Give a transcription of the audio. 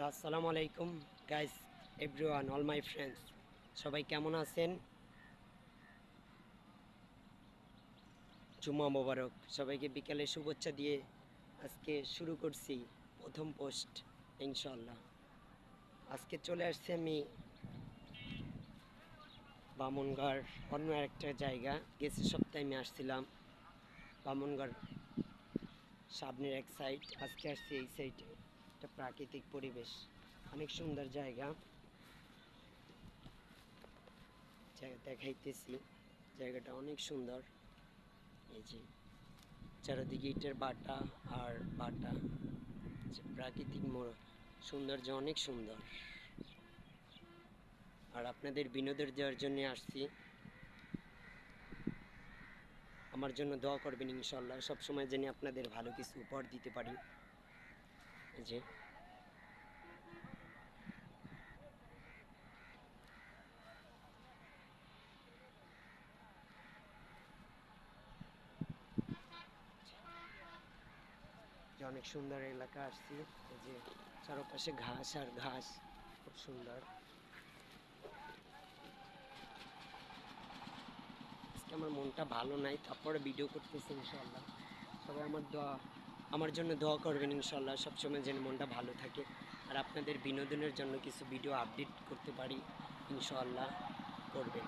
আসসালামু আলাইকুম guys, everyone, all my friends, সবাই কেমন আছেন? জুম্মা মোবারক। সবাইকে বিকালে শুভেচ্ছা দিয়ে আজকে শুরু করছি প্রথম পোস্ট। ইনশাল্লাহ আজকে চলে আসছি আমি বামনগড়, অন্য একটা জায়গা। গেছে সপ্তাহে আমি আসছিলাম বামনগড় সামনের এক সাইড, আজকে আসছি এই সাইডে। একটা প্রাকৃতিক পরিবেশ, অনেক সুন্দর জায়গা দেখাইতেছি। জায়গাটা অনেক সুন্দর। এই যে চারিদিকে ইটের বাটা আর বাটা, যে প্রাকৃতিক সৌন্দর্য অনেক সুন্দর। আর আপনাদের বিনোদন দেওয়ার জন্য আসছি। আমার জন্য দোয়া করবেন ইনশাল্লাহ, সবসময় যেন আপনাদের ভালো কিছু উপহার দিতে পারি। এই যে অনেক সুন্দর এলাকা আসছি। এই যে চারপাশে ঘাস আর ঘাস, খুব সুন্দর। আজকে আমার মনটা ভালো নাই, তারপরে ভিডিও করতেছি ইনশাল্লাহ। সবাই আমার জন্য দোয়া করবেন ইনশাল্লাহ, সবসময় যেন মনটা ভালো থাকে। আর আপনাদের বিনোদনের জন্য কিছু ভিডিও আপডেট করতে পারি ইনশাল্লাহ, করবেন।